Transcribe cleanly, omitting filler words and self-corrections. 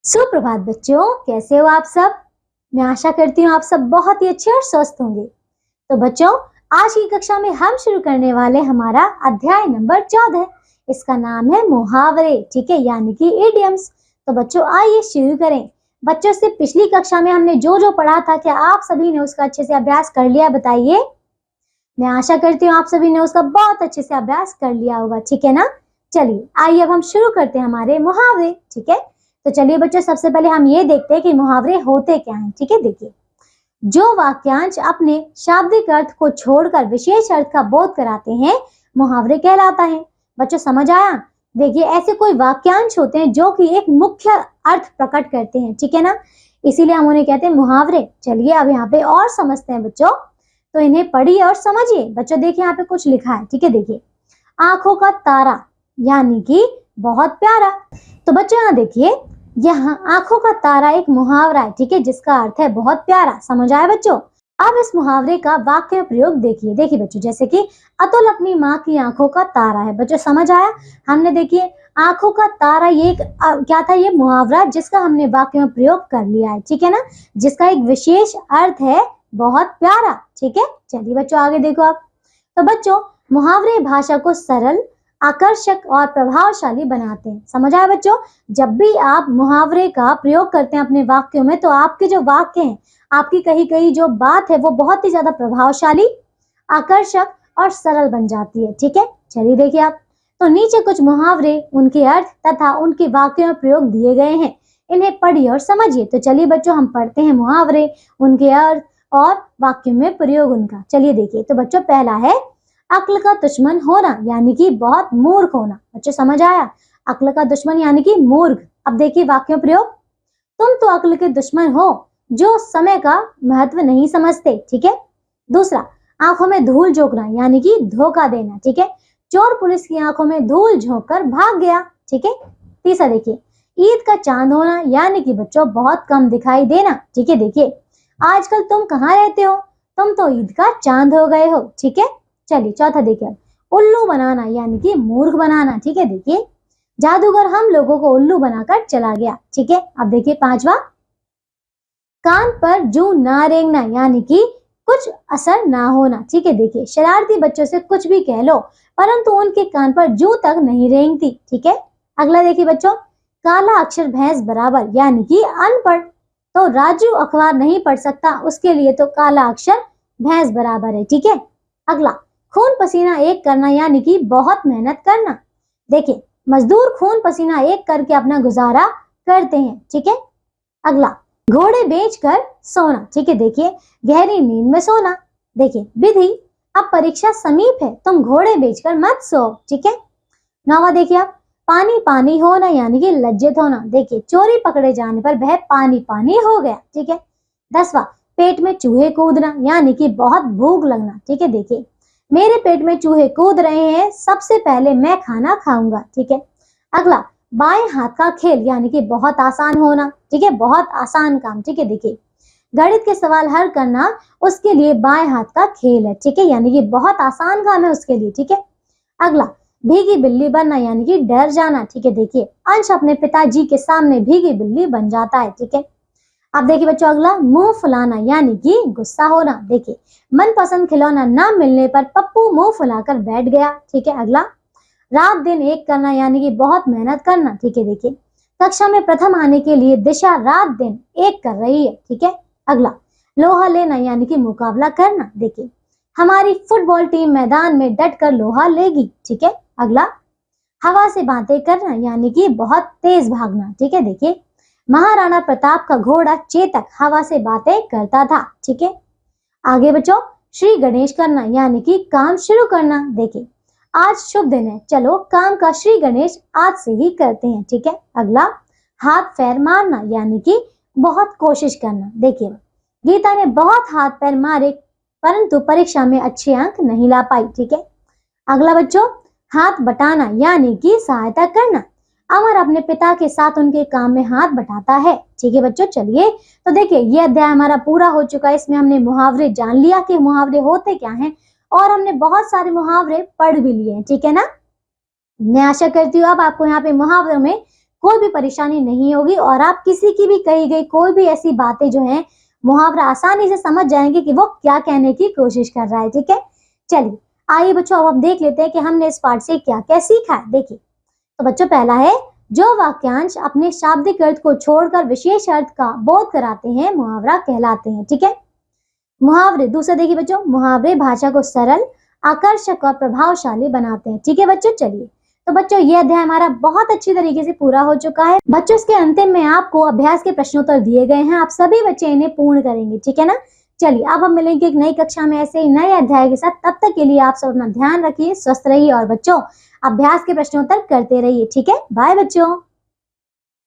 सुप्रभात बच्चों, कैसे हो आप सब। मैं आशा करती हूँ आप सब बहुत ही अच्छे और स्वस्थ होंगे। तो बच्चों, आज की कक्षा में हम शुरू करने वाले हमारा अध्याय नंबर 14। इसका नाम है मुहावरे, ठीक है, यानी कि इडियम्स। तो बच्चों आइए शुरू करें। बच्चों से पिछली कक्षा में हमने जो जो पढ़ा था, क्या आप सभी ने उसका अच्छे से अभ्यास कर लिया, बताइए। मैं आशा करती हूँ आप सभी ने उसका बहुत अच्छे से अभ्यास कर लिया होगा, ठीक है ना। चलिए आइए अब हम शुरू करते हैं हमारे मुहावरे, ठीक है। तो चलिए बच्चों, सबसे पहले हम ये देखते हैं कि मुहावरे होते क्या हैं, ठीक है। देखिए, जो वाक्यांश अपने शाब्दिक अर्थ को छोड़कर विशेष अर्थ का बोध कराते हैं, मुहावरे कहलाता है। बच्चों समझ आया। देखिए, ऐसे कोई वाक्यांश होते हैं जो कि एक मुख्य अर्थ प्रकट करते हैं, ठीक है ना, इसीलिए हम उन्हें कहते हैं मुहावरे। चलिए अब यहाँ पे और समझते हैं बच्चों, तो इन्हें पढ़िए और समझिए। बच्चों देखिए, यहाँ पे कुछ लिखा है, ठीक है। देखिए, आंखों का तारा यानी कि बहुत प्यारा। तो बच्चों यहाँ देखिए, यहाँ आंखों का तारा एक मुहावरा है, ठीक है, जिसका अर्थ है बहुत प्यारा। समझ आया बच्चों। अब इस मुहावरे का वाक्य प्रयोग देखिए। देखिए बच्चों, जैसे कि अतुल अपनी माँ की आंखों का तारा है। बच्चों समझ आया। हमने देखिए आंखों का तारा, ये एक क्या था, ये मुहावरा जिसका हमने वाक्य में प्रयोग कर लिया है, ठीक है ना, जिसका एक विशेष अर्थ है बहुत प्यारा, ठीक है। चलिए बच्चों आगे देखो आप। तो बच्चों, मुहावरे भाषा को सरल, आकर्षक और प्रभावशाली बनाते हैं। समझ आया बच्चों। जब भी आप मुहावरे का प्रयोग करते हैं अपने वाक्यों में, तो आपके जो वाक्य हैं, आपकी कही कही जो बात है, वो बहुत ही ज्यादा प्रभावशाली, आकर्षक और सरल बन जाती है, ठीक है। चलिए देखिए आप। तो नीचे कुछ मुहावरे, उनके अर्थ तथा उनके वाक्यों में प्रयोग दिए गए हैं, इन्हें पढ़िए और समझिए। तो चलिए बच्चों, हम पढ़ते हैं मुहावरे, उनके अर्थ और वाक्यों में प्रयोग उनका। चलिए देखिए। तो बच्चों पहला है अक्ल का दुश्मन होना, यानी कि बहुत मूर्ख होना। बच्चों समझ आया। अक्ल का दुश्मन यानी कि मूर्ख। अब देखिए वाक्य प्रयोग। तुम तो अक्ल के दुश्मन हो जो समय का महत्व नहीं समझते, ठीक है। दूसरा, आंखों में धूल झोंकना यानी कि धोखा देना, ठीक है। चोर पुलिस की आंखों में धूल झोंक कर भाग गया, ठीक है। तीसरा देखिए, ईद का चांद होना यानी कि बच्चों बहुत कम दिखाई देना, ठीक है। देखिए, आजकल तुम कहाँ रहते हो, तुम तो ईद का चांद हो गए हो, ठीक है। चलिए चौथा देखिए, उल्लू बनाना यानी कि मूर्ख बनाना, ठीक है। देखिए, जादूगर हम लोगों को उल्लू बनाकर चला गया, ठीक है। अब देखिए पांचवा, कान पर जू ना रेंगना यानी कि कुछ असर ना होना, ठीक है। देखिए, शरारती बच्चों से कुछ भी कह लो परंतु उनके कान पर जू तक नहीं रेंगती, ठीक है। अगला देखिए बच्चों, काला अक्षर भैंस बराबर यानी कि अनपढ़। तो राजू अखबार नहीं पढ़ सकता, उसके लिए तो काला अक्षर भैंस बराबर है, ठीक है। अगला, खून पसीना एक करना यानी कि बहुत मेहनत करना। देखिए, मजदूर खून पसीना एक करके अपना गुजारा करते हैं, ठीक है। अगला, घोड़े बेचकर सोना, ठीक है। देखिए, गहरी नींद में सोना। देखिए, विधि, अब परीक्षा समीप है, तुम घोड़े बेचकर मत सो, ठीक है। नौवा देखिए आप, पानी पानी होना यानी कि लज्जित होना। देखिए, चोरी पकड़े जाने पर वह पानी पानी हो गया, ठीक है। 10वां, पेट में चूहे कूदना यानी कि बहुत भूख लगना, ठीक है। देखिए, मेरे पेट में चूहे कूद रहे हैं, सबसे पहले मैं खाना खाऊंगा, ठीक है। अगला, बाएं हाथ का खेल यानी कि बहुत आसान होना, ठीक है, बहुत आसान काम, ठीक है। देखिए, गणित के सवाल हल करना उसके लिए बाएं हाथ का खेल है, ठीक है, यानी कि बहुत आसान काम है उसके लिए, ठीक है। अगला, भीगी बिल्ली बनना यानी कि डर जाना, ठीक है। देखिए, अंश अपने पिताजी के सामने भीगी बिल्ली बन जाता है, ठीक है। अब देखिए बच्चों, अगला, मुंह फुलाना यानी कि गुस्सा होना। देखिए, मनपसंद खिलौना ना मिलने पर पप्पू मुंह फुलाकर बैठ गया, ठीक है। अगला, रात दिन एक करना यानी कि बहुत मेहनत करना, ठीक है। देखिए, कक्षा में प्रथम आने के लिए दिशा रात दिन एक कर रही है, ठीक है। अगला, लोहा लेना यानी कि मुकाबला करना। देखिए, हमारी फुटबॉल टीम मैदान में डट कर लोहा लेगी, ठीक है। अगला, हवा से बातें करना यानी कि बहुत तेज भागना, ठीक है। देखिए, महाराणा प्रताप का घोड़ा चेतक हवा से बातें करता था, ठीक है। आगे बच्चों, श्री गणेश करना यानी कि काम शुरू करना। देखिए, आज शुभ दिन है, चलो काम का श्री गणेश आज से ही करते हैं, ठीक है। अगला, हाथ पैर मारना यानी कि बहुत कोशिश करना। देखिए, गीता ने बहुत हाथ पैर मारे परंतु परीक्षा में अच्छे अंक नहीं ला पाई, ठीक है। अगला बच्चों, हाथ बटाना यानी कि सहायता करना। अमर अपने पिता के साथ उनके काम में हाथ बटाता है, ठीक है बच्चों। चलिए, तो देखिए ये अध्याय हमारा पूरा हो चुका है। इसमें हमने मुहावरे जान लिया कि मुहावरे होते क्या हैं और हमने बहुत सारे मुहावरे पढ़ भी लिए हैं, ठीक है ना। मैं आशा करती हूँ अब आपको यहाँ पे मुहावरों में कोई भी परेशानी नहीं होगी और आप किसी की भी कही गई कोई भी ऐसी बातें जो हैं मुहावरा आसानी से समझ जाएंगे कि वो क्या कहने की कोशिश कर रहा है। ठीक है, चलिए आइए बच्चों अब हम देख लेते हैं कि हमने इस पाठ से क्या क्या सीखा है। देखिए तो बच्चों पहला है, जो वाक्यांश अपने शाब्दिक अर्थ को छोड़कर विशेष अर्थ का बोध कराते हैं मुहावरा कहलाते हैं। ठीक है, मुहावरे दूसरा देखिए बच्चों, मुहावरे भाषा को सरल, आकर्षक और प्रभावशाली बनाते हैं। ठीक है बच्चों, चलिए तो बच्चों ये अध्याय हमारा बहुत अच्छी तरीके से पूरा हो चुका है। बच्चों इसके अंतिम में आपको अभ्यास के प्रश्नोत्तर दिए गए हैं, आप सभी बच्चे इन्हें पूर्ण करेंगे। ठीक है ना, चलिए अब हम मिलेंगे एक नई कक्षा में ऐसे ही नए अध्याय के साथ। तब तक के लिए आप सब अपना ध्यान रखिए, स्वस्थ रहिए और बच्चों अभ्यास के प्रश्नोत्तर करते रहिए। ठीक है, बाय बच्चों।